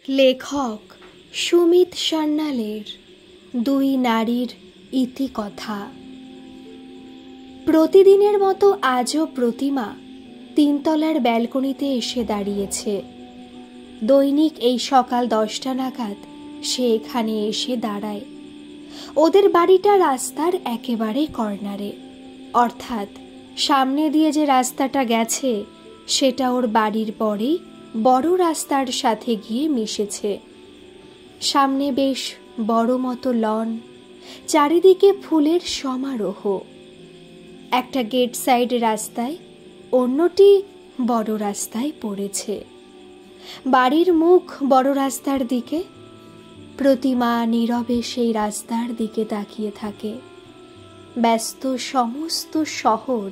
লেখক সুমিত সান্যালের দুই নারীর ইতিকথা। প্রতিদিনের মতো আজও প্রতিমা তিনতলার ব্যালকনিতে এসে দাঁড়িয়েছে। দৈনিক এই সকাল 10টা নাগাদ সে এখানে এসে দাঁড়ায়। ওদের বাড়িটা রাস্তার একেবারে কর্নারে, অর্থাৎ সামনে দিয়ে যে রাস্তাটা গেছে সেটা ওর বাড়ির পরেই বড় রাস্তার সাথে গিয়ে মিশেছে। সামনে বেশ বড় মতো লন, চারিদিকে ফুলের সমারোহ। একটা গেট সাইড রাস্তায়, অন্যটি বড় রাস্তায় পড়েছে। বাড়ির মুখ বড় রাস্তার দিকে। প্রতিমা নীরবে সেই রাস্তার দিকে তাকিয়ে থাকে। ব্যস্ত সমস্ত শহর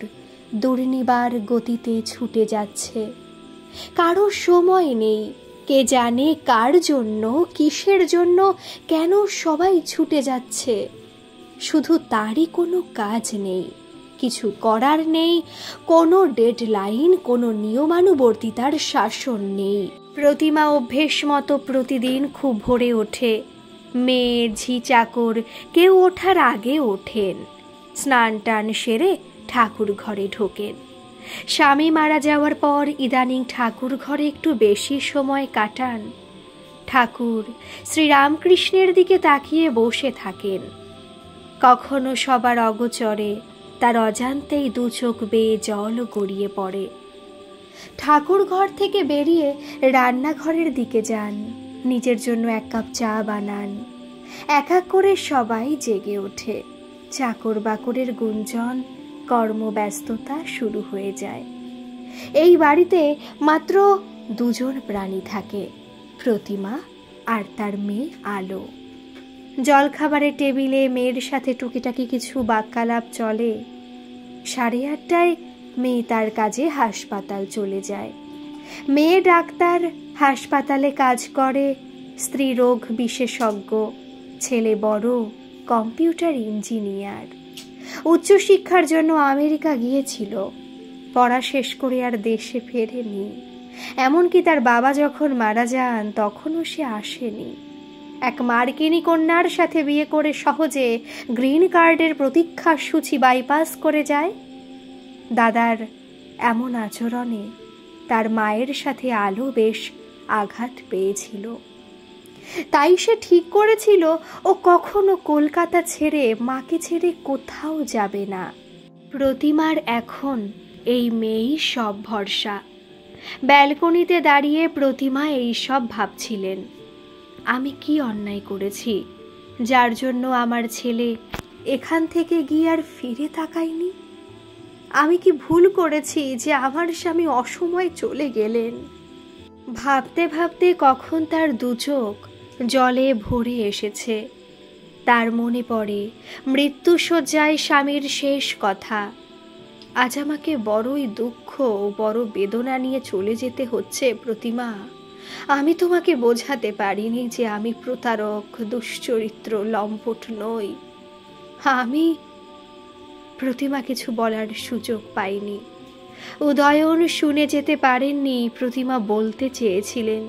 দুর্নিবার গতিতে ছুটে যাচ্ছে। কারো সময় নেই, কে জানে কার জন্য, কিসের জন্য, কেন সবাই ছুটে যাচ্ছে। শুধু তারই কোনো কাজ নেই, কিছু করার নেই, কোনো ডেডলাইন, কোনো নিয়মানুবর্তিতার শাসন নেই। প্রতিমা অভ্যেস মতো প্রতিদিন খুব ভোরে ওঠে। মেয়ে, ঝি, চাকর কেউ ওঠার আগে ওঠেন। স্নান টান সেরে ঠাকুর ঘরে ঢোকেন। স্বামী মারা যাওয়ার পর ইদানিং ঠাকুর ঘরে একটু বেশি সময় কাটান। ঠাকুর শ্রীরামকৃষ্ণের দিকে তাকিয়ে বসে থাকেন। কখনো সবার অগোচরে তার অজান্তেই দু চোখ বেয়ে জল গড়িয়ে পড়ে। ঠাকুর ঘর থেকে বেরিয়ে রান্নাঘরের দিকে যান, নিজের জন্য 1 কাপ চা বানান। এক এক করে সবাই জেগে ওঠে। চাকর বাকরের গুঞ্জন, কর্মব্যস্ততা শুরু হয়ে যায়। এই বাড়িতে মাত্র 2 জন প্রাণী থাকে, প্রতিমা আর তার মেয়ে আলো। জলখাবারের টেবিলে মেয়ের সাথে টুকিটাকি কিছু বাক্যালাপ চলে। 8:30টায় মেয়ে তার কাজে হাসপাতাল চলে যায়। মেয়ে ডাক্তার, হাসপাতালে কাজ করে, স্ত্রী রোগ বিশেষজ্ঞ, ছেলে বড় কম্পিউটার ইঞ্জিনিয়ার। উচ্চশিক্ষার জন্য আমেরিকা গিয়েছিল, পড়া শেষ করে আর দেশে ফেরেনি। এমনকি তার বাবা যখন মারা যান তখনও সে আসেনি। এক মার্কিনী কন্যার সাথে বিয়ে করে সহজে গ্রিন কার্ডের প্রতীক্ষার সূচি বাইপাস করে যায়। দাদার এমন আচরণে তার মায়ের সাথে আলো বেশ আঘাত পেয়েছিল। তাই সে ঠিক করেছিল ও কখনো কলকাতা ছেড়ে, মাকে ছেড়ে কোথাও যাবে না। প্রতিমার এখন এই মেয়েই সব ভরসা। ব্যালকনিতে দাঁড়িয়ে প্রতিমা এই সব ভাবছিলেন। আমি কি অন্যায় করেছি যার জন্য আমার ছেলে এখান থেকে গিয়ে আর ফিরে তাকায়নি? আমি কি ভুল করেছি যে আমার স্বামী অসময়ে চলে গেলেন? ভাবতে ভাবতে কখন তার 2 চোখ জলে ভরে এসেছে। তার মনে পড়ে মৃত্যুশয্যায় স্বামীর শেষ কথা। আজ আমাকে বড়ই দুঃখ ও বড় বেদনা নিয়ে চলে যেতে হচ্ছে প্রতিমা। আমি তোমাকে বোঝাতে পারিনি যে আমি প্রতারক, দুশ্চরিত্র, লম্পট নই। প্রতিমা কিছু বলার সুযোগ পায়নি। উদয়ন শুনে যেতে পারেননি। প্রতিমা বলতে চেয়েছিলেন,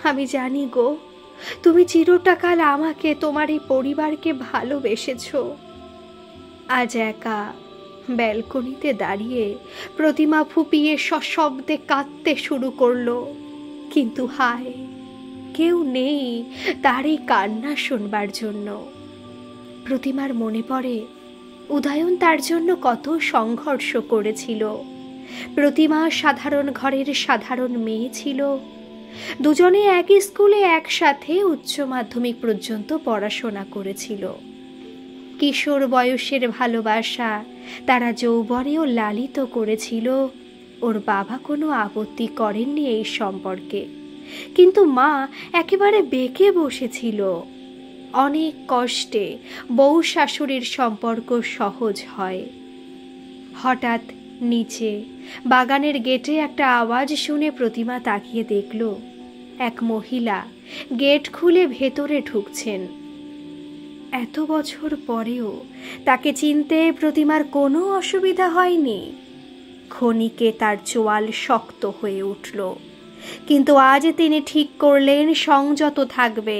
আমি জানি গো, তুমি চিরটাকাল আমাকে, তোমার এই পরিবারকে ভালোবেসেছ। আজ একা ব্যালকনিতে দাঁড়িয়ে প্রতিমা ফুপিয়ে সশব্দে কাঁদতে শুরু করলো। কিন্তু হায়, কেউ নেই তার এই কান্না শুনবার জন্য। প্রতিমার মনে পড়ে উদয়ন তার জন্য কত সংঘর্ষ করেছিল। প্রতিমা সাধারণ ঘরের সাধারণ মেয়ে ছিল। দুজনে একই স্কুলে একসাথে উচ্চ মাধ্যমিক পর্যন্ত পড়াশোনা করেছিল। কিশোর বয়সের ভালোবাসা তারা যৌবনেও লালিত করেছিল। ওর বাবা কোনো আপত্তি করেননি এই সম্পর্কে, কিন্তু মা একেবারে বেঁকে বসেছিল। অনেক কষ্টে বউ শাশুড়ির সম্পর্ক সহজ হয়। হঠাৎ নিচে বাগানের গেটে একটা আওয়াজ শুনে প্রতিমা তাকিয়ে দেখল এক মহিলা গেট খুলে ভেতরে ঢুকছেন। এত বছর পরেও তাকে চিনতে প্রতিমার কোনো অসুবিধা হয়নি। ক্ষণিকে তার চোয়াল শক্ত হয়ে উঠল। কিন্তু আজ তিনি ঠিক করলেন সংযত থাকবে।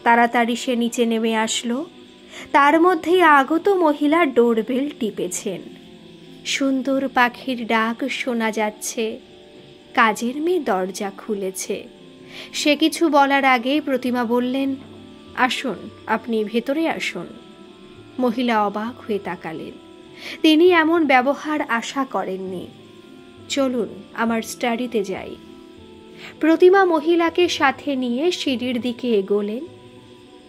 তাড়াতাড়ি সে নিচে নেমে আসলো। তার মধ্যেই আগত মহিলা ডোরবেল টিপেছেন। সুন্দর পাখির ডাক শোনা যাচ্ছে। কাজের মেয়ে দরজা খুলেছে। সে কিছু বলার আগে প্রতিমা বললেন, আসুন, আপনি ভেতরে আসুন। মহিলা অবাক হয়ে তাকালেন। তিনি এমন ব্যবহার আশা করেননি। চলুন, আমার স্টাডিতে যাই। প্রতিমা মহিলাকে সাথে নিয়ে সিঁড়ির দিকে এগোলেন।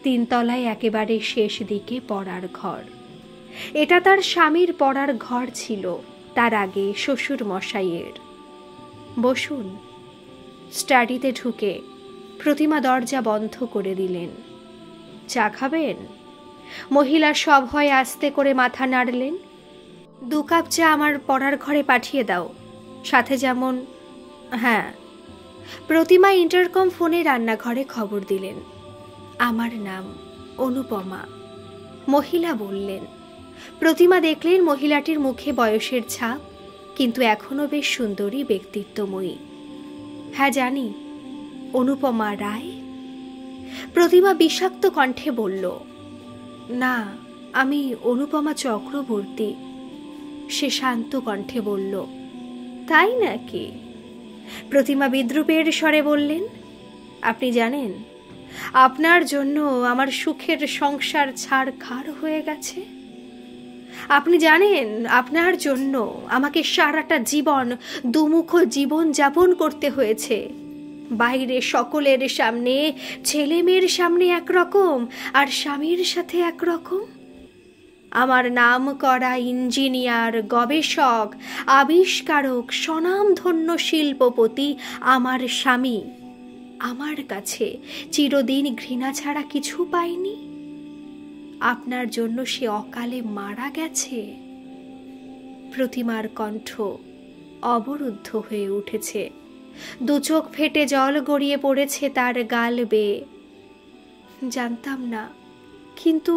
3 তলায় একেবারে শেষ দিকে পড়ার ঘর। এটা তার স্বামীর পড়ার ঘর ছিল, তার আগে শ্বশুর মশাইয়ের। বসুন। স্টাডিতে ঢুকে প্রতিমা দরজা বন্ধ করে দিলেন। চা খাবেন? মহিলা সভয়ে আস্তে করে মাথা নাড়লেন। 2 কাপ চা আমার পড়ার ঘরে পাঠিয়ে দাও, সাথে যেমন। হ্যাঁ। প্রতিমা ইন্টারকম ফোনে রান্নাঘরে খবর দিলেন। আমার নাম অনুপমা। মহিলা বললেন। প্রতিমা দেখলেন মহিলাটির মুখে বয়সের ছাপ, কিন্তু এখনো বেশ সুন্দরী, ব্যক্তিত্বময়ী। হ্যাঁ জানি, অনুপমা রায়। প্রতিমা বিষাক্ত কণ্ঠে বলল, না, আমি অনুপমা চক্রবর্তী। সে শান্ত কণ্ঠে বলল, তাই নাকি? প্রতিমা বিদ্রূপের স্বরে বললেন, আপনি জানেন আপনার জন্য আমার সুখের সংসার ছাড়খাড় হয়ে গেছে? আপনি জানেন আপনার জন্য আমাকে সারাটা জীবন দুমুখ জীবন যাপন করতে হয়েছে। বাইরে সকলের সামনে, ছেলে মেয়ের সামনে একরকম, আর স্বামীর সাথে একরকম। আমার নাম করা ইঞ্জিনিয়ার, গবেষক, আবিষ্কারক, স্বনামধন্য শিল্পপতি আমার স্বামী আমার কাছে চিরদিন ঘৃণা ছাড়া কিছু পায়নি। আপনার জন্য সে অকালে মারা গেছে। প্রতিমার কণ্ঠ অবরুদ্ধ হয়ে উঠেছে। 2 চোখ ফেটে জল গড়িয়ে পড়েছে তার গাল বেয়ে। জানতাম না, কিন্তু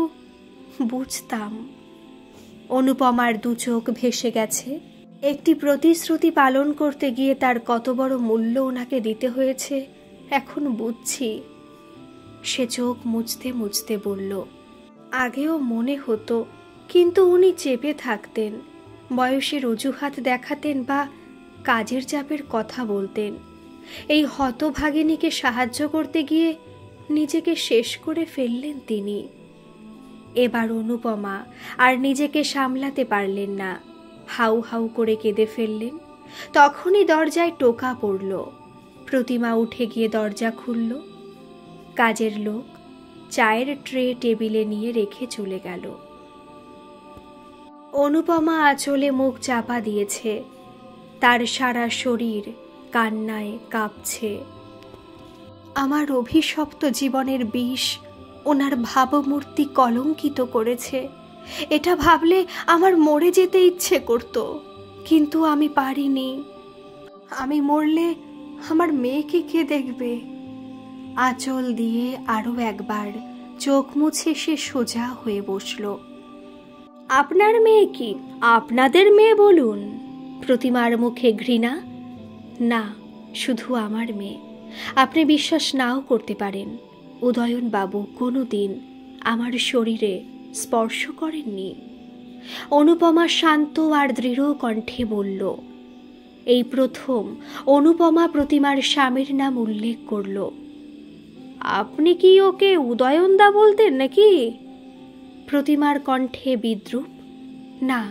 বুঝতাম। অনুপমার 2 চোখ ভেসে গেছে। একটি প্রতিশ্রুতি পালন করতে গিয়ে তার কত বড় মূল্য ওনাকে দিতে হয়েছে এখন বুঝছি। সে চোখ মুছতে মুছতে বলল, আগেও মনে হতো, কিন্তু উনি চেপে থাকতেন, বয়সের অজুহাত দেখাতেন বা কাজের চাপের কথা বলতেন। এই হতভাগিনীকে সাহায্য করতে গিয়ে নিজেকে শেষ করে ফেললেন তিনি। এবার অনুপমা আর নিজেকে সামলাতে পারলেন না, হাউ হাউ করে কেঁদে ফেললেন। তখনই দরজায় টোকা পড়ল। প্রতিমা উঠে গিয়ে দরজা খুলল। কাজের লোক চায়ের ট্রে টেবিলে নিয়ে রেখে চলে গেল। অনুপমা আঁচলে মুখ চাপা দিয়েছে। তার সারা শরীর কান্নায় কাঁপছে। আমার অভিশপ্ত জীবনের বিষ ওনার ভাবমূর্তি কলঙ্কিত করেছে। এটা ভাবলে আমার মরে যেতে ইচ্ছে করত, কিন্তু আমি পারিনি। আমি মরলে আমার মেয়েকে কে দেখবে? আঁচল দিয়ে আরো একবার চোখ মুছে সে সোজা হয়ে বসল। আপনার মেয়ে কি? আপনাদের মেয়ে বলুন। প্রতিমার মুখে ঘৃণা। না, শুধু আমার মেয়ে। আপনি বিশ্বাস নাও করতে পারেন, উদয়ন বাবু কোনো দিন আমার শরীরে স্পর্শ করেননি। অনুপমা শান্ত আর দৃঢ় কণ্ঠে বলল। এই প্রথম অনুপমা প্রতিমার স্বামীর নাম উল্লেখ করল। আপনি কি ওকে উদয়নদা বলতেন নাকি? প্রতিমার কণ্ঠে বিদ্রূপ। না,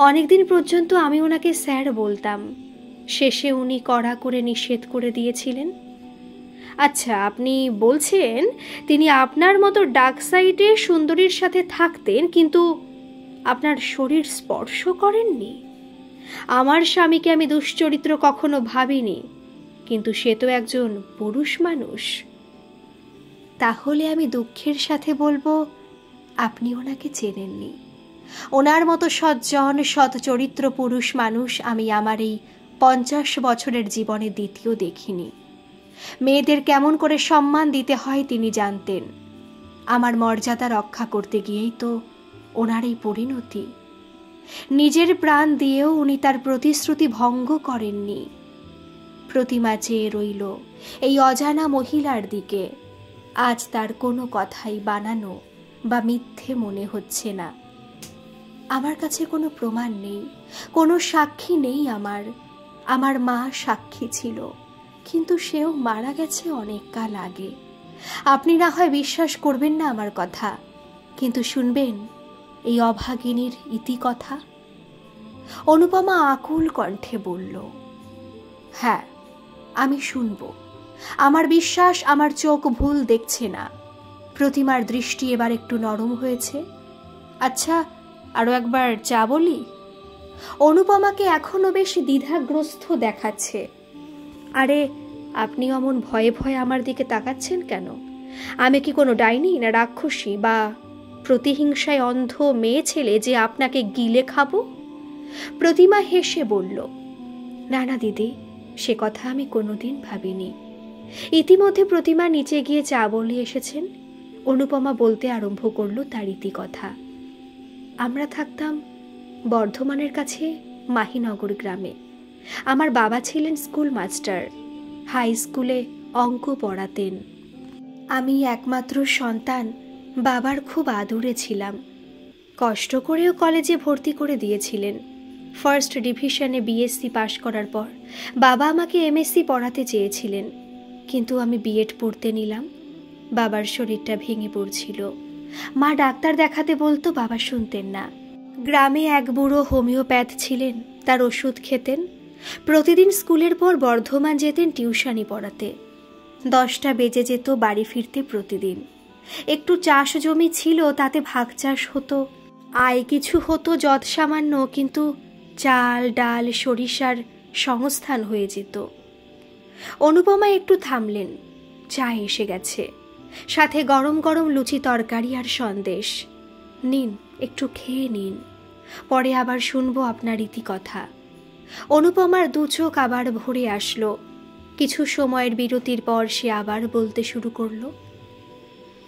অনেকদিন পর্যন্ত আমি ওনাকে স্যার বলতাম। শেষে উনি কড়া করে নিষেধ করে দিয়েছিলেন। আচ্ছা, আপনি বলছেন তিনি আপনার মতো ডার্ক সাইডে সুন্দরীর সাথে থাকতেন, কিন্তু আপনার শরীর স্পর্শ করেননি? আমার স্বামীকে আমি দুশ্চরিত্র কখনো ভাবিনি, কিন্তু সে তো একজন পুরুষ মানুষ। তাহলে আমি দুঃখের সাথে বলবো, আপনি ওনাকে চেনেননি। ওনার মতো সজ্জন সৎ চরিত্র পুরুষ মানুষ আমি আমার এই 50 বছরের জীবনে দ্বিতীয় দেখিনি। মেয়েদের কেমন করে সম্মান দিতে হয় তিনি জানতেন। আমার মর্যাদা রক্ষা করতে গিয়েই তো ওনার এই পরিণতি। নিজের প্রাণ দিয়েও উনি তার প্রতিশ্রুতি ভঙ্গ করেননি। প্রতিমা চেয়ে রইল এই অজানা মহিলার দিকে। আজ তার কোনো কথাই বানানো বা মিথ্যে মনে হচ্ছে না। আমার কাছে কোনো প্রমাণ নেই, কোনো সাক্ষী নেই। আমার মা সাক্ষী ছিল, কিন্তু সেও মারা গেছে অনেক কাল আগে। আপনি না হয় বিশ্বাস করবেন না আমার কথা, কিন্তু শুনবেন এই অভাগিনীর ইতিকথা। অনুপমা আকুল কণ্ঠে বলল, হ্যাঁ, আমি শুনব। আমার বিশ্বাস আমার চোখ ভুল দেখছে না। প্রতিমার দৃষ্টি এবার একটু নরম হয়েছে। আচ্ছা, আরো একবার চা বলি? অনুপমাকে এখনো বেশ দ্বিধাগ্রস্ত দেখাচ্ছে। আরে, আপনি অমন ভয়ে ভয়ে আমার দিকে তাকাচ্ছেন কেন? আমি কি কোনো ডাইনি না রাক্ষসী বা প্রতিহিংসায় অন্ধ মেয়ে ছেলে যে আপনাকে গিলে খাবো? প্রতিমা হেসে বলল, না না দিদি, সে কথা আমি কোনোদিন ভাবিনি। ইতিমধ্যে প্রতিমা নিচে গিয়ে চা বলে এসেছেন। অনুপমা বলতে আরম্ভ করল তার ইতিকথা। আমরা থাকতাম বর্ধমানের কাছে মাহিনগর গ্রামে। আমার বাবা ছিলেন স্কুল মাস্টার, হাই স্কুলে অঙ্ক পড়াতেন। আমি একমাত্র সন্তান, বাবার খুব আদুরে ছিলাম। কষ্ট করেও কলেজে ভর্তি করে দিয়েছিলেন। ফার্স্ট ডিভিশনে বিএসসি পাশ করার পর বাবা আমাকে এমএসসি পড়াতে চেয়েছিলেন, কিন্তু আমি বিএড পড়তে নিলাম। বাবার শরীরটা ভেঙে পড়ছিল। মা ডাক্তার দেখাতে বলতো, বাবা শুনতেন না। গ্রামে এক বুড়ো হোমিওপ্যাথ ছিলেন, তার ওষুধ খেতেন। প্রতিদিন স্কুলের পর বর্ধমান যেতেন টিউশনি পড়াতে। 10টা বেজে যেত বাড়ি ফিরতে প্রতিদিন। একটু চাষ জমি ছিল, তাতে ভাগ চাষ হতো। আয় কিছু হতো যৎসামান্য, কিন্তু চাল ডাল সরিষার সংস্থান হয়ে যেত। অনুপমা একটু থামলেন। চা এসে গেছে, সাথে গরম গরম লুচি তরকারি আর সন্দেশ। নিন, একটু খেয়ে নিন, পরে আবার শুনবো আপনার ইতিকথা। অনুপমার দু চোখ আবার ভরে আসলো। কিছু সময়ের বিরতির পর সে আবার বলতে শুরু করলো।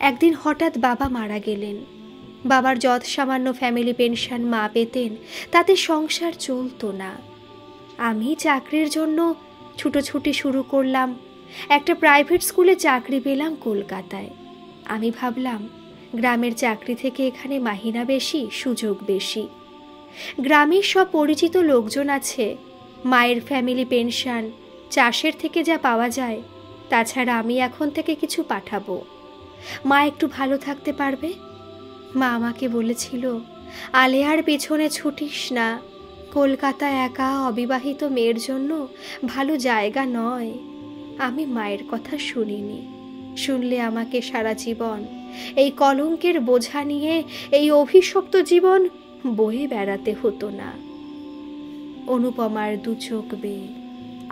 একদিন হঠাৎ বাবা মারা গেলেন। বাবার যৎসামান্য ফ্যামিলি পেনশন মা পেতেন, তাতে সংসার চলতো না। আমি চাকরির জন্য ছুটোছুটি শুরু করলাম। একটা প্রাইভেট স্কুলে চাকরি পেলাম কলকাতায়। আমি ভাবলাম, গ্রামের চাকরি থেকে এখানে মাহিনা বেশি, সুযোগ বেশি। গ্রামের সব পরিচিত লোকজন আছে। মায়ের ফ্যামিলি পেনশন, চাষের থেকে যা পাওয়া যায়, তাছাড়া আমি এখন থেকে কিছু পাঠাবো। মা একটু ভালো থাকতে পারবে। মা আমাকে বলেছিল, আলেয়ার পেছনে ছুটিস না, কলকাতা একা অবিবাহিত মেয়ের জন্য ভালো জায়গা নয়। আমি মায়ের কথা শুনিনি। শুনলে আমাকে সারা জীবন এই কলঙ্কের বোঝা নিয়ে এই অভিশপ্ত জীবন বয়ে বেড়াতে হতো না। অনুপমার দু চোখ বেয়ে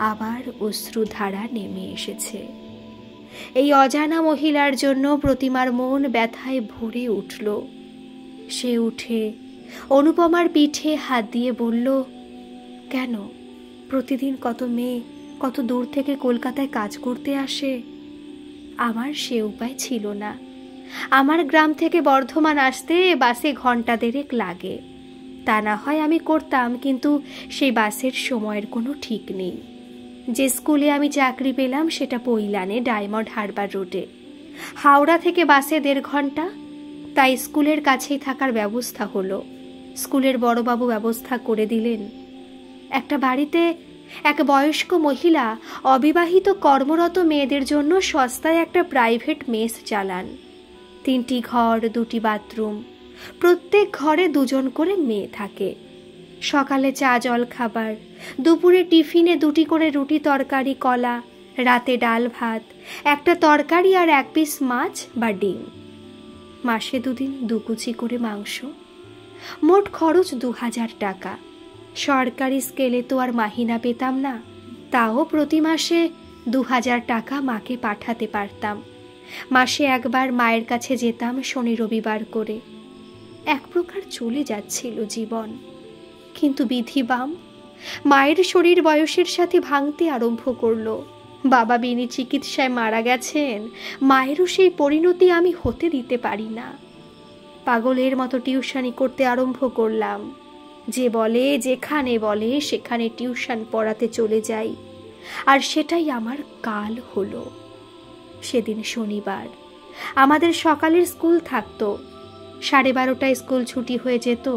আবার অশ্রুধারা নেমে এসেছে। এই অজানা মহিলার জন্য প্রতিমার মন ব্যথায় ভরে উঠল। সে উঠে অনুপমার পিঠে হাত দিয়ে বলল, কেন, প্রতিদিন কত মেয়ে কত দূর থেকে কলকাতায় কাজ করতে আসে। আমার সে উপায় ছিল না। আমার গ্রাম থেকে বর্ধমান আসতে বাসে ঘন্টা দেড়েক লাগে। তা না হয় আমি করতাম, কিন্তু সেই বাসের সময়ের কোনো ঠিক নেই। যে স্কুলে আমি চাকরি পেলাম সেটা পৈলানে, ডায়মন্ড হারবার রোডে। হাওড়া থেকে বাসে 1.5 ঘন্টা। তাই স্কুলের কাছেই থাকার ব্যবস্থা হলো। স্কুলের বড়বাবু ব্যবস্থা করে দিলেন। একটা বাড়িতে এক বয়স্ক মহিলা অবিবাহিত কর্মরত মেয়েদের জন্য সস্তায় একটা প্রাইভেট মেস চালান। 3টি ঘর, 2টি বাথরুম, প্রত্যেক ঘরে 2 জন করে মেয়ে থাকে। সকালে চা জল খাবার, দুপুরে টিফিনে 2টি করে রুটি তরকারি কলা, রাতে ডাল ভাত, একটা তরকারি আর 1 পিস মাছ বা ডিম, মাসে 2 দিন 2 কুচি করে মাংস। মোট খরচ 2000 টাকা। সরকারি স্কেলে তো আর মাহিনা পেতাম না, তাও প্রতি মাসে 2000 টাকা মাকে পাঠাতে পারতাম। মাসে একবার মায়ের কাছে যেতাম শনি রবিবার করে। এক প্রকার চলে যাচ্ছিল জীবন। কিন্তু বিধি বাম, মায়ের শরীর বয়সের সাথে ভাঙতে আরম্ভ করলো। বাবা বিনি চিকিৎসায় মারা গেছেন। মায়েরও সেই পরিণতি আমি হতে দিতে পারি না। পাগলের মতো টিউশনি করতে আরম্ভ করলাম। যে বলে, যেখানে বলে সেখানে টিউশন পড়াতে চলে যাই। আর সেটাই আমার কাল হলো। সেদিন শনিবার, আমাদের সকালের স্কুল থাকতো। 12:30টায় স্কুল ছুটি হয়ে যেত।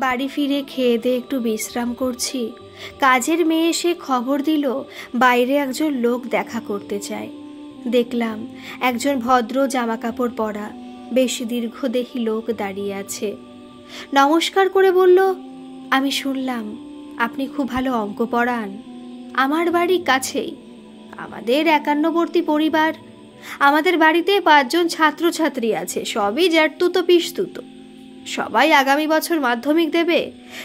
বাড়ি ফিরে খেয়ে দিয়ে একটু বিশ্রাম করছি, কাজের মেয়ে এসে খবর দিল বাইরে একজন লোক দেখা করতে চায়। দেখলাম একজন ভদ্র জামাকাপড় পরা বেশ দীর্ঘদেহী লোক দাঁড়িয়ে আছে। নমস্কার করে বলল, আমি শুনলাম আপনি খুব ভালো অঙ্ক পড়ান। আমার বাড়ি কাছেই, আমাদের 51বর্তী পরিবার। আমাদের বাড়িতে 5 জন ছাত্রছাত্রী আছে, সবই জ্যাঠতুতো পিসতুতো। সবাই আগামী বছর মাধ্যমিক দেবে,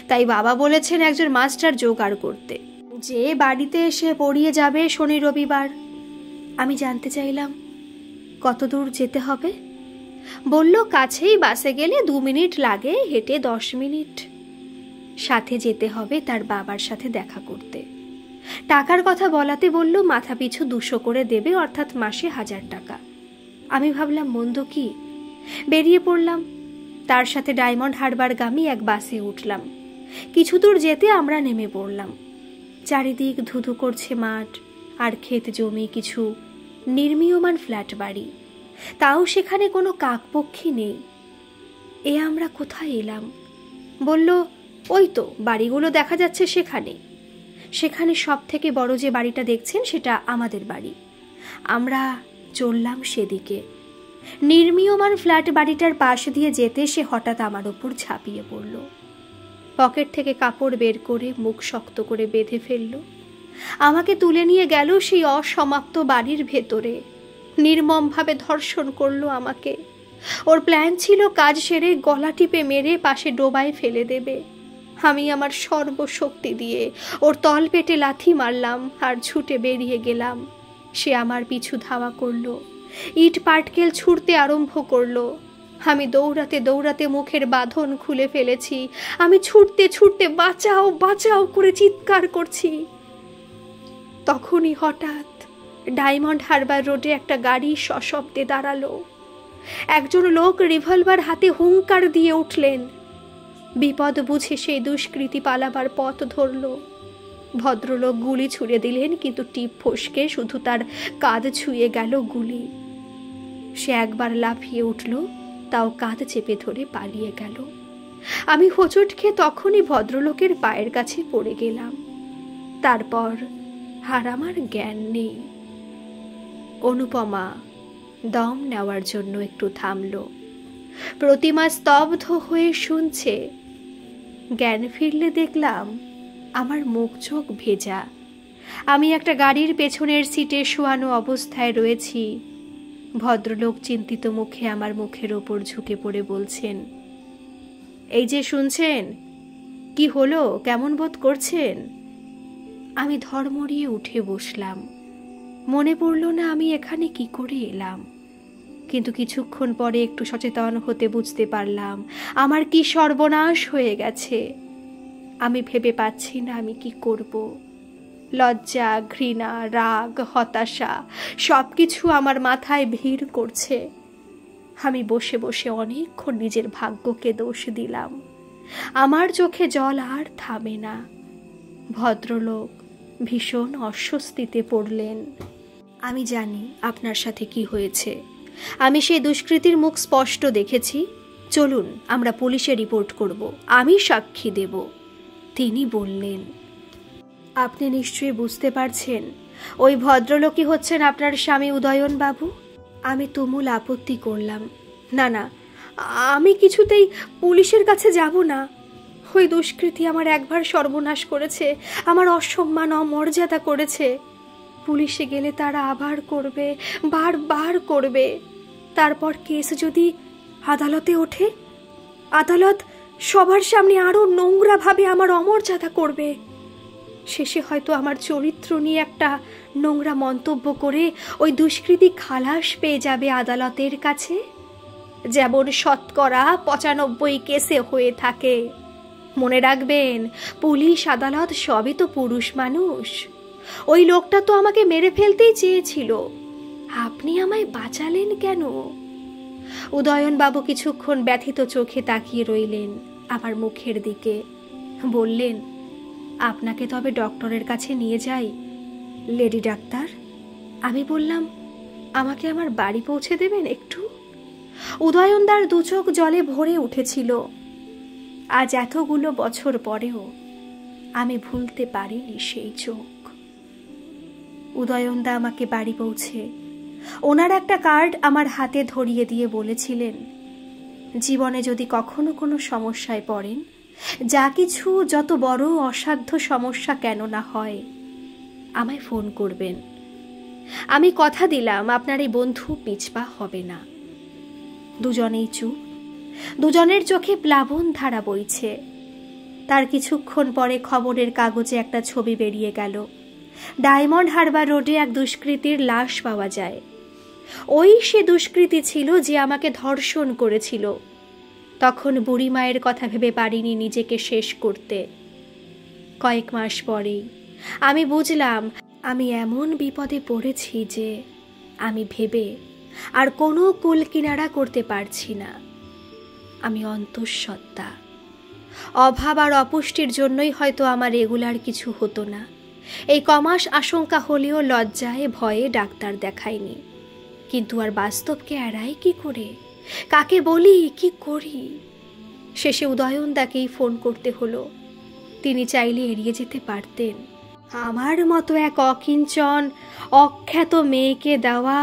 তাই বাবা বলেছেন একজন মাস্টার জোগাড় করতে, যে বাড়িতে এসে পড়িয়ে যাবে শনি রবিবার। আমি জানতে চাইলাম কত দূর যেতে হবে। বলল কাছেই, বাসে গেলে 2 মিনিট লাগে, হেঁটে 10 মিনিট। সাথে যেতে হবে তার বাবার সাথে দেখা করতে। টাকার কথা বলাতে বলল মাথা পিছু 200 করে দেবে, অর্থাৎ মাসে 1000 টাকা। আমি ভাবলাম মন্দ কি, বেরিয়ে পড়লাম। তার সাথে ডায়মন্ড হারবারগামী এক বাসে উঠলাম। কিছু দূর যেতে আমরা নেমে পড়লাম। চারিদিক ধুধু করছে মাঠ আর ক্ষেত জমি, কিছু নির্মীয়মান ফ্ল্যাট বাড়ি, তাও সেখানে কোনো কাকপক্ষী নেই। এ আমরা কোথায় এলাম? বলল ওই তো বাড়িগুলো দেখা যাচ্ছে সেখানে। সেখানে সব থেকে বড় যে বাড়িটা দেখছেন সেটা আমাদের বাড়ি। আমরা চললাম সেদিকে। নির্মীয়মান ফ্ল্যাট বাড়িটার পাশ দিয়ে যেতে সে হঠাৎ আমার ওপর ঝাঁপিয়ে পড়ল। পকেট থেকে কাপড় বের করে মুখ শক্ত করে বেঁধে ফেলল। আমাকে তুলে নিয়ে গেল সেই অসমাপ্ত বাড়ির ভেতরে। নির্মমভাবে ধর্ষণ করলো আমাকে। ওর প্ল্যান ছিল কাজ সেরে গলা টিপে মেরে পাশে ডোবায় ফেলে দেবে। আমি আমার সর্বশক্তি দিয়ে ওর তলপেটে লাথি মারলাম আর ছুটে বেরিয়ে গেলাম। সে আমার পিছু ধাওয়া করলো, ইট পাটকেল ছুঁড়তে আরম্ভ করলো। আমি দৌড়াতে দৌড়াতে মুখের বাঁধন খুলে ফেলেছি। আমি ছুটতে ছুটতে বাঁচাও বাঁচাও করে চিৎকার করছি। তখনই হঠাৎ ডায়মন্ড হারবার রোডে একটা গাড়ি সশব্দে দাঁড়ালো। একজন লোক রিভলভার হাতে হুঙ্কার দিয়ে উঠলেন। বিপদ বুঝে সেই দুষ্কৃতী পালাবার পথ ধরল। ভদ্রলোক গুলি ছুড়ে দিলেন, কিন্তু টিপ ফসকে শুধু তার কাঁধ ছুঁয়ে গেল গুলি। সে একবার লাফিয়ে উঠল, তাও কাঁধ চেপে ধরে পালিয়ে গেল। আমি হোঁচট খেয়ে তখনই ভদ্রলোকের পায়ের কাছে পড়ে গেলাম। তারপর আর আমার জ্ঞান নেই। অনুপমা দম নেওয়ার জন্য একটু থামল। প্রতিমা স্তব্ধ হয়ে শুনছে। জ্ঞান ফিরলে দেখলাম আমার মুখ চোখ ভেজা। আমি একটা গাড়ির পেছনের সিটে শোয়ানো অবস্থায় রয়েছি। ভদ্রলোক চিন্তিত মুখে আমার মুখের ওপর ঝুঁকে পড়ে বলছেন, এই যে শুনছেন, কি হলো, কেমন বোধ করছেন? আমি ধড়মড়িয়ে উঠে বসলাম। মনে পড়ল না আমি এখানে কি করে এলাম। কিন্তু কিছুক্ষণ পরে একটু সচেতন হতে বুঝতে পারলাম আমার কি সর্বনাশ হয়ে গেছে। আমি ভেবে পাচ্ছি না আমি কি করব। লজ্জা, ঘৃণা, রাগ, হতাশা সবকিছু আমার মাথায় ভিড় করছে। আমি বসে বসে অনেকক্ষণ নিজের ভাগ্যকে দোষ দিলাম। আমার চোখে জল আর থামে না। ভদ্রলোক ভীষণ অস্বস্তিতে পড়লেন। আমি জানি আপনার সাথে কি হয়েছে। আমি সেই দুষ্কৃতীর মুখ স্পষ্ট দেখেছি। চলুন আমরা পুলিশে রিপোর্ট করব, আমি সাক্ষী দেব। তিনি বললেন, আপনি নিশ্চয়ই বুঝতে পারছেন ওই ভদ্রলোকই হচ্ছেন আপনার স্বামী উদয়ন বাবু। আমি তুমুল আপত্তি করলাম, না না, আমি কিছুতেই পুলিশের কাছে যাব না। ওই দুষ্কৃতী আমার একবার সর্বনাশ করেছে, আমার অসম্মান অমর্যাদা করেছে। পুলিশে গেলে তারা আবার করবে, বারবার করবে। তারপর কেস যদি আদালতে ওঠে, আদালত সবার সামনে আরো নোংরা ভাবে আমার অমর্যাদা করবে। শেষে হয়তো আমার চরিত্র নিয়ে একটা নোংরা মন্তব্য করে ওই দুষ্কৃতী খালাস পেয়ে যাবে আদালতের কাছে, যেমন 95% কেসে হয়ে থাকে। মনে রাখবেন, পুলিশ আদালত সবই তো পুরুষ মানুষ। ওই লোকটা তো আমাকে মেরে ফেলতেই চেয়েছিল। আপনি আমায় বাঁচালেন কেন? উদয়নবাবু কিছুক্ষণ ব্যথিত চোখে তাকিয়ে রইলেন আমার মুখের দিকে। বললেন, আপনাকে তবে ডক্টরের কাছে নিয়ে যাই। লেডি ডাক্তার, আমি বললাম, আমাকে আমার বাড়ি পৌঁছে দেবেন একটু? উদয়নদার দু চোখ জলে ভরে উঠেছিল। আজ এতগুলো বছর পরেও আমি ভুলতে পারিনি সেই চোখ। উদয়নদা আমাকে বাড়ি পৌঁছে ওনার একটা কার্ড আমার হাতে ধরিয়ে দিয়ে বলেছিলেন, জীবনে যদি কখনো কোনো সমস্যায় পড়েন, যা কিছু যত বড় অসাধ্য সমস্যা কেন না হয়, আমায় ফোন করবেন। আমি কথা দিলাম আপনার এই বন্ধু পিছপা হবে না। দুজনেই চুপ, দুজনের চোখে প্লাবন ধারা বইছে। তার কিছুক্ষণ পরে খবরের কাগজে একটা ছবি বেরিয়ে গেল। ডায়মন্ড হারবার রোডে এক দুষ্কৃতীর লাশ পাওয়া যায়। ওই সে দুষ্কৃতী ছিল যে আমাকে ধর্ষণ করেছিল। তখন বুড়ি মায়ের কথা ভেবে পারিনি নিজেকে শেষ করতে। কয়েক মাস পরেই আমি বুঝলাম আমি এমন বিপদে পড়েছি যে আমি ভেবে আর কোনো কুল কিনারা করতে পারছি না। আমি অন্তঃসত্ত্বা। অভাব আর অপুষ্টির জন্যই হয়তো আমার রেগুলার কিছু হতো না। এই কমাস আশঙ্কা হলেও লজ্জায় ভয়ে ডাক্তার দেখাইনি। কিন্তু আর বাস্তবকে এড়াই কি করে? কাকে বলি, কি করি? শেষে উদয়নদাকেই ফোন করতে হলো। তিনি চাইলে এড়িয়ে যেতে পারতেন। আমার মতো এক অকিঞ্চন অখ্যাত মেয়েকে দেওয়া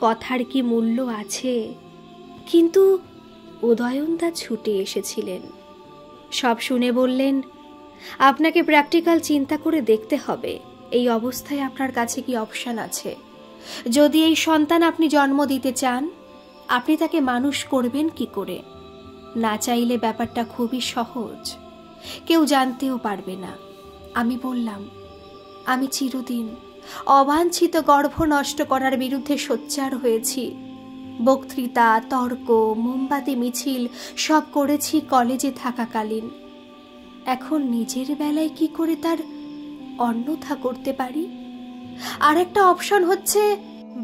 কথার কি মূল্য আছে? কিন্তু উদয়নদা ছুটে এসেছিলেন। সব শুনে বললেন, আপনাকে প্র্যাকটিক্যাল চিন্তা করে দেখতে হবে এই অবস্থায় আপনার কাছে কি অপশন আছে। যদি এই সন্তান আপনি জন্ম দিতে চান, আপনি তাকে মানুষ করবেন কি করে? না চাইলে ব্যাপারটা খুবই সহজ, কেউ জানতেও পারবে না। আমি বললাম, আমি চিরদিন অবাঞ্ছিত গর্ভ নষ্ট করার বিরুদ্ধে সোচ্চার হয়েছি। বক্তৃতা, তর্ক, মোমবাতি মিছিল সব করেছি কলেজে থাকাকালীন। এখন নিজের বেলায় কি করে তার অন্যথা করতে পারি? আর একটা অপশন হচ্ছে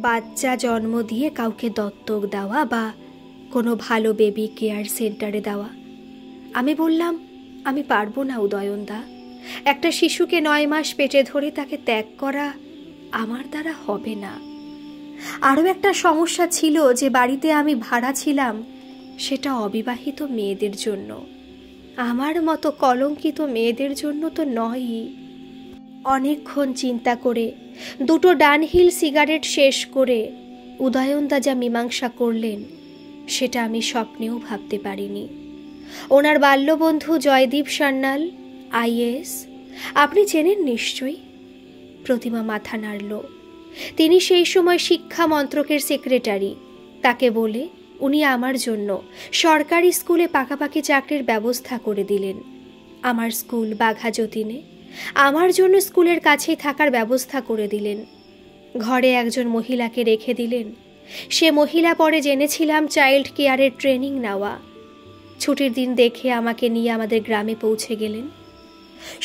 বাচ্চা জন্ম দিয়ে কাউকে দত্তক দেওয়া বা কোনো ভালো বেবি কেয়ার সেন্টারে দেওয়া। আমি বললাম, আমি পারবো না উদয়নদা। একটা শিশুকে 9 মাস পেটে ধরে তাকে ত্যাগ করা আমার দ্বারা হবে না। আরও একটা সমস্যা ছিল যে বাড়িতে আমি ভাড়া ছিলাম, সেটা অবিবাহিত মেয়েদের জন্য। আমার মতো কলঙ্কিত মেয়েদের জন্য তো নয়ই। অনেকক্ষণ চিন্তা করে 2টো ডানহিল সিগারেট শেষ করে উদয়নদা যা মীমাংসা করলেন, সেটা আমি স্বপ্নেও ভাবতে পারিনি। ওনার বাল্যবন্ধু জয়দীপ সান্যাল, IAS, আপনি চেনেন নিশ্চয়ই। প্রতিমা মাথা নাড়ল। তিনি সেই সময় শিক্ষা মন্ত্রকের সেক্রেটারি। তাকে বলে উনি আমার জন্য সরকারি স্কুলে পাকাপাকি চাকরির ব্যবস্থা করে দিলেন। আমার স্কুল বাঘা যতীনে, আমার জন্য স্কুলের কাছেই থাকার ব্যবস্থা করে দিলেন। ঘরে একজন মহিলাকে রেখে দিলেন। সে মহিলা পরে জেনেছিলাম চাইল্ড কেয়ারের ট্রেনিং নেওয়া। ছুটির দিন দেখে আমাকে নিয়ে আমাদের গ্রামে পৌঁছে গেলেন।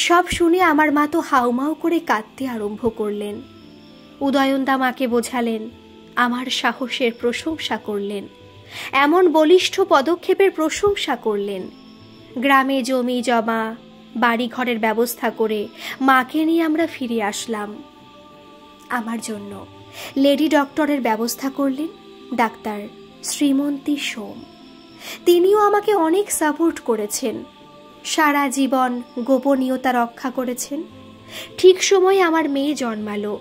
সব শুনে আমার মা তো হাউমাউ করে কাঁদতে আরম্ভ করলেন। উদয়নদা মাকে বোঝালেন, আমার সাহসের প্রশংসা করলেন, এমন বলিষ্ঠ পদক্ষেপের প্রশংসা করলেন। গ্রামে জমি জমা, বাড়ি ঘরের ব্যবস্থা করে মাকে নিয়ে আমরা ফিরে আসলাম। আমার জন্য লেডি ডক্টরের ব্যবস্থা করলেন ডাক্তার শ্রীমন্তী সোম। তিনিও আমাকে অনেক সাপোর্ট করেছেন, সারা জীবন গোপনীয়তা রক্ষা করেছেন। ঠিক সময়ে আমার মেয়ে জন্মালো।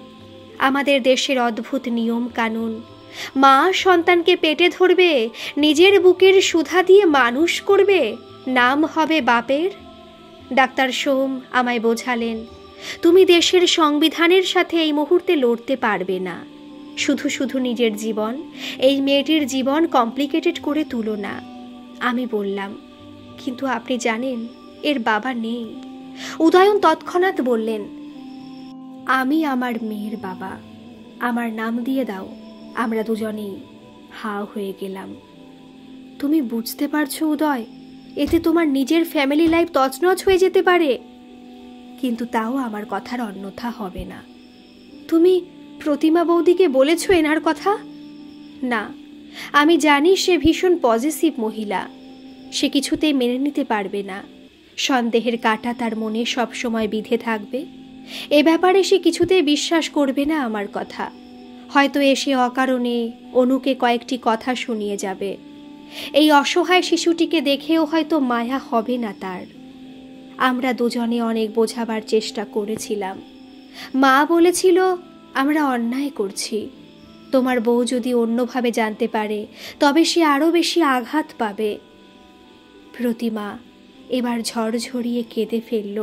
আমাদের দেশের অদ্ভুত নিয়ম কানুন, মা সন্তানকে পেটে ধরবে, নিজের বুকের সুধা দিয়ে মানুষ করবে, নাম হবে বাপের। ডাক্তার সোম আমায় বোঝালেন, তুমি দেশের সংবিধানের সাথে এই মুহূর্তে লড়তে পারবে না। শুধু শুধু নিজের জীবন, এই মেয়েটির জীবন কমপ্লিকেটেড করে তুলো না। আমি বললাম, কিন্তু আপনি জানেন এর বাবা নেই। উদয়ন তৎক্ষণাৎ বললেন, আমি আমার মেয়ের বাবা, আমার নাম দিয়ে দাও। আমরা দুজনেই হা হয়ে গেলাম। তুমি বুঝতে পারছো উদয়, এতে তোমার নিজের ফ্যামিলি লাইফ তছনছ হয়ে যেতে পারে। কিন্তু তাও আমার কথার অন্যথা হবে না। তুমি প্রতিমা বৌদিকে বলেছো এনার কথা? না, আমি জানি সে ভীষণ পজিটিভ মহিলা, সে কিছুতেই মেনে নিতে পারবে না। সন্দেহের কাঁটা তার মনে সব সময় বিঁধে থাকবে। এ ব্যাপারে সে কিছুতেই বিশ্বাস করবে না আমার কথা। হয়তো এসে অকারণে অনুকে কয়েকটি কথা শুনিয়ে যাবে। এই অসহায় শিশুটিকে দেখেও হয়তো মায়া হবে না তার। আমরা দুজনে অনেক বোঝাবার চেষ্টা করেছিলাম। মা বলেছিল আমরা অন্যায় করছি, তোমার বউ যদি অন্যভাবে জানতে পারে তবে সে আরও বেশি আঘাত পাবে। প্রতিমা এবার ঝড়ঝরিয়ে কেঁদে ফেলল।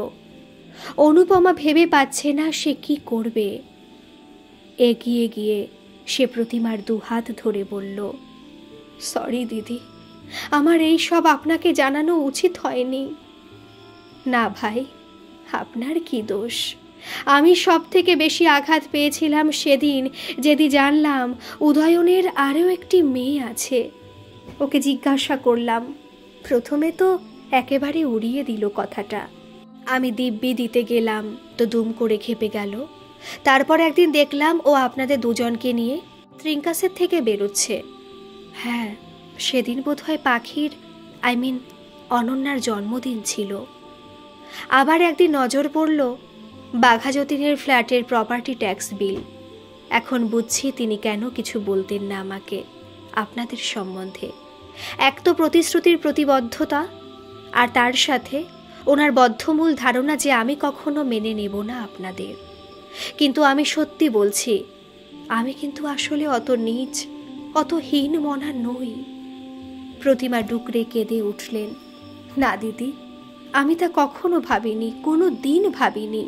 অনুপমা ভেবে পাচ্ছে না সে কি করবে। এগিয়ে গিয়ে সে প্রতিমার দুহাত ধরে বলল, সরি দিদি, আমার এই সব আপনাকে জানানো উচিত হয়নি। না ভাই, আপনার কি দোষ? আমি সব থেকে বেশি আঘাত পেয়েছিলাম সেদিন যেদিন জানলাম উদয়নের আরও একটি মেয়ে আছে। ওকে জিজ্ঞাসা করলাম, প্রথমে তো একেবারে উড়িয়ে দিল কথাটা। আমি দিব্যি দিতে গেলাম তো দুম করে খেপে গেল। তারপর একদিন দেখলাম ও আপনাদের দুজনকে নিয়ে ত্রিঙ্কাসের থেকে বেরোচ্ছে। হ্যাঁ, সেদিন বোধহয় পাখির অনন্যার জন্মদিন ছিল। আবার একদিন নজর পড়ল বাঘা যতীনের ফ্ল্যাটের প্রপার্টি ট্যাক্স বিল। এখন বুঝছি তিনি কেন কিছু বলতেন না আমাকে আপনাদের সম্বন্ধে। এক তো প্রতিশ্রুতির প্রতিবদ্ধতা, আর তার সাথে ওনার বদ্ধমূল ধারণা যে আমি কখনো মেনে নেব না আপনাদের। কিন্তু আমি সত্যি বলছি, আমি কিন্তু আসলে অত নীচ, অত হীন মনা নই। প্রতিমা ডুকরে কেঁদে উঠলেন। না দিদি, আমি তা কখনো ভাবিনি, কোনো দিন ভাবিনি।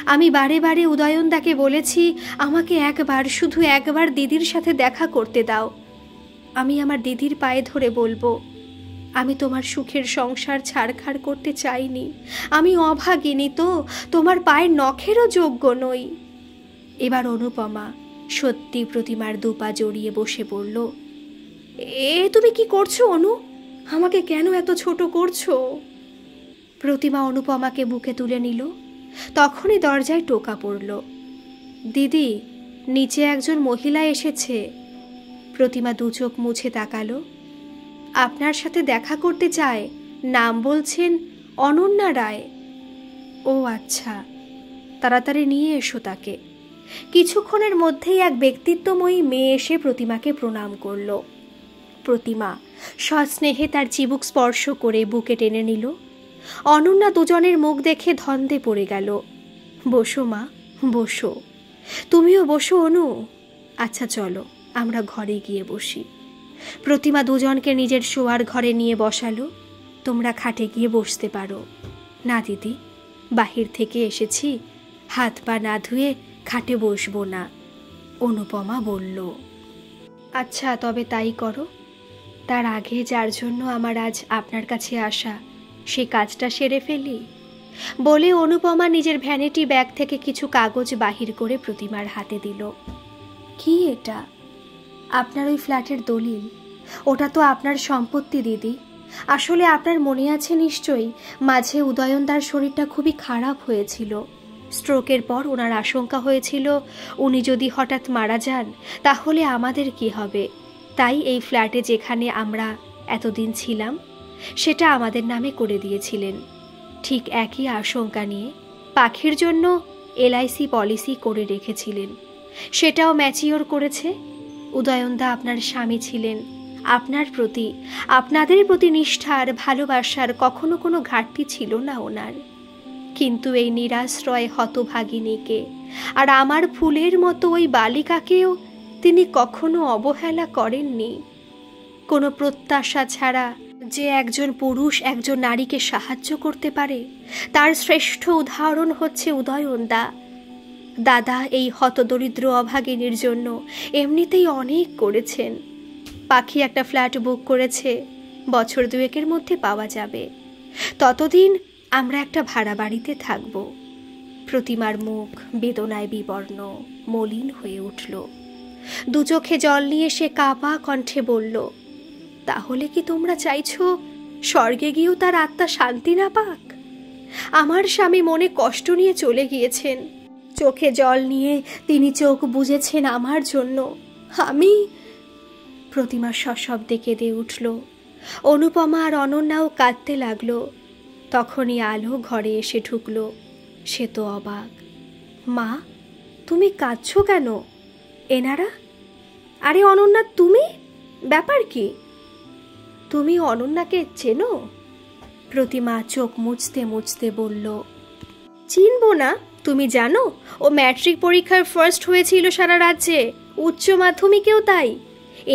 আমি বারে বারে উদয়নদাকে বলেছি আমাকে একবার, শুধু একবার দিদির সাথে দেখা করতে দাও। আমি আমার দিদির পায়ে ধরে বলবো, আমি তোমার সুখের সংসার ছাড়খাড় করতে চাইনি। আমি অভাগিনী, তো তোমার পায়ের নখেরও যোগ্য নই। এবার অনুপমা সত্যি প্রতিমার দুপা জড়িয়ে বসে পড়ল। তুমি কি করছো অনু? আমাকে কেন এত ছোট করছো? প্রতিমা অনুপমাকে বুকে তুলে নিল। তখনই দরজায় টোকা পড়ল। দিদি, নিচে একজন মহিলা এসেছে। প্রতিমা দু চোখ মুছে তাকালো। আপনার সাথে দেখা করতে চায়, নাম বলছেন অনন্যা রায়। ও আচ্ছা, তাড়াতাড়ি নিয়ে এসো তাকে। কিছুক্ষণের মধ্যেই এক ব্যক্তিত্বময়ী মেয়ে এসে প্রতিমাকে প্রণাম করল। প্রতিমা সস্নেহে তার চিবুক স্পর্শ করে বুকে টেনে নিল। অনন্যা দুজনের মুখ দেখে ধন্দে পড়ে গেল। বসো মা, বসো। তুমিও বসো অনু। আচ্ছা চলো, আমরা ঘরে গিয়ে বসি। প্রতিমা দুজনকে নিজের শোয়ার ঘরে নিয়ে বসালো। তোমরা খাটে গিয়ে বসতে পারো। না দিদি, বাহির থেকে এসেছি, হাত পা না ধুয়ে খাটে বসবো না, অনুপমা বলল। আচ্ছা, তবে তাই করো। তার আগে যার জন্য আমার আজ আপনার কাছে আসা, সে কাজটা সেরে ফেলি। বলে অনুপমা নিজের ভ্যানিটি ব্যাগ থেকে কিছু কাগজ বাহির করে প্রতিমার হাতে দিল। কি এটা? আপনার ওই ফ্ল্যাটের দলিল। ওটা তো আপনার সম্পত্তি দিদি। আসলে আপনার মনে আছে নিশ্চয়ই, মাঝে উদয়নদার শরীরটা খুবই খারাপ হয়েছিল। স্ট্রোকের পর ওনার আশঙ্কা হয়েছিল উনি যদি হঠাৎ মারা যান তাহলে আমাদের কি হবে। তাই এই ফ্ল্যাটে যেখানে আমরা এতদিন ছিলাম সেটা আমাদের নামে করে দিয়েছিলেন। ঠিক একই আশঙ্কা নিয়ে পাখির জন্য LIC পলিসি করে রেখেছিলেন, সেটাও ম্যাচিওর করেছে। উদয়নদা আপনার স্বামী ছিলেন, আপনার প্রতি, আপনাদের প্রতি নিষ্ঠার ভালোবাসার কখনো কোনো ঘাটতি ছিল না ওনার। কিন্তু এই নিরাশ্রয় হতভাগিনীকে আর আমার ফুলের মতো ওই বালিকাকেও তিনি কখনো অবহেলা করেননি। কোনো প্রত্যাশা ছাড়া যে একজন পুরুষ একজন নারীকে সাহায্য করতে পারে তার শ্রেষ্ঠ উদাহরণ হচ্ছে উদয়নদা। দাদা এই হতদরিদ্র অভাগিনীর জন্য এমনিতেই অনেক করেছেন। পাখি একটা ফ্ল্যাট বুক করেছে, বছর দুয়েকের মধ্যে পাওয়া যাবে। ততদিন আমরা একটা ভাড়া বাড়িতে থাকব। প্রতিমার মুখ বেদনায় বিবর্ণ, মলিন হয়ে উঠল। দু চোখে জল নিয়ে সে কাঁপা কণ্ঠে বলল, তাহলে কি তোমরা চাইছো স্বর্গে গিয়েও তার আত্মা শান্তি না পাক? আমার স্বামী মনে কষ্ট নিয়ে চলে গিয়েছেন, চোখে জল নিয়ে তিনি চোখ বুজেছেন আমার জন্য। আমি। প্রতিমা সশব্দে কেঁদে উঠল। অনুপমা আর অনন্যাও কাঁদতে লাগলো। তখনই আলো ঘরে এসে ঢুকলো। সে তো অবাক, মা, তুমি কাঁদছো কেন? এনারা? আরে অনন্যা, তুমি? ব্যাপার কি? তুমি অনন্যাকে চেনো? প্রতিমা চোখ মুছতে মুছতে বলল, চিনবো না? তুমি জানো ও ম্যাট্রিক পরীক্ষায় ফার্স্ট হয়েছিল সারা রাজ্যে, উচ্চ মাধ্যমিকেও তাই,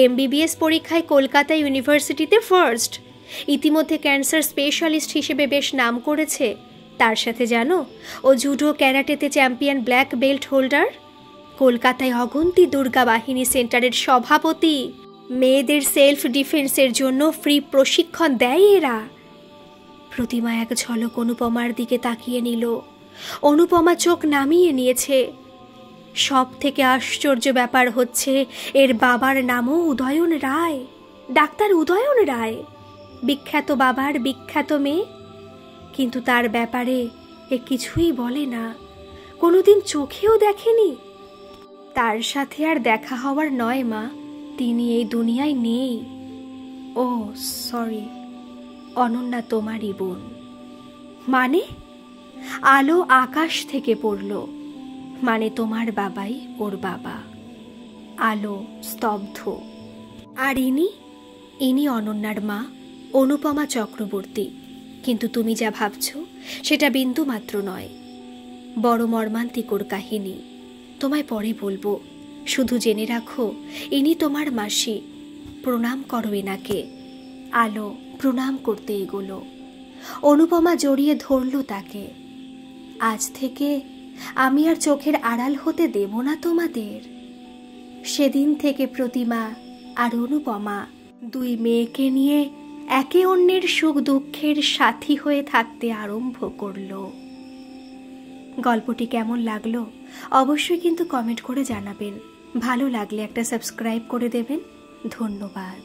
এমবিবিএস পরীক্ষায় কলকাতা ইউনিভার্সিটিতে ফার্স্ট, ইতিমধ্যে ক্যান্সার স্পেশালিস্ট হিসেবে বেশ নাম করেছে। তার সাথে জানো ও জুডো ক্যারাটেতে চ্যাম্পিয়ন ব্ল্যাক বেল্ট হোল্ডার, কলকাতায় অগুন্তি দুর্গা বাহিনী সেন্টারের সভাপতি, মেয়েদের সেলফ ডিফেন্সের জন্য ফ্রি প্রশিক্ষণ দেয় এরা। প্রতিমা এক ঝলক অনুপমার দিকে তাকিয়ে নিল। অনুপমা চোখ নামিয়ে নিয়েছে। সব থেকে আশ্চর্য ব্যাপার হচ্ছে এর বাবার নামও উদয়ন রায়, ডাক্তার উদয়ন রায়, বিখ্যাত বাবার বিখ্যাত মেয়ে। কিন্তু তার ব্যাপারে এ কিছুই বলে না, কোনোদিন চোখেও দেখেনি। তার সাথে আর দেখা হওয়ার নয় মা, তিনি এই দুনিয়ায় নেই। ও সরি, অনন্যা তোমারই বোন। মানে? আলো আকাশ থেকে পড়ল, মানে তোমার বাবাই ওর বাবা। আলো স্তব্ধ। আর ইনি অনন্যার মা, অনুপমা চক্রবর্তী। কিন্তু তুমি যা ভাবছো সেটা বিন্দু মাত্র নয়, বড় মর্মান্তিক ওর কাহিনী। তোমায় পরে বলবো, শুধু জেনে রাখো ইনি তোমার মাসি। প্রণাম করো এনাকে। আলো প্রণাম করতে এগোলো। অনুপমা জড়িয়ে ধরল তাকে। আজ থেকে আমি আর চোখের আড়াল হতে দেব না তোমাদের। সেদিন থেকে প্রতিমা আর অনুপমা দুই মেয়েকে নিয়ে একে অন্যের সুখ দুঃখের সাথী হয়ে থাকতে আরম্ভ করলো। গল্পটি কেমন লাগলো অবশ্যই কিন্তু কমেন্ট করে জানাবেন। ভালো লাগলে একটা সাবস্ক্রাইব করে দেবেন। ধন্যবাদ।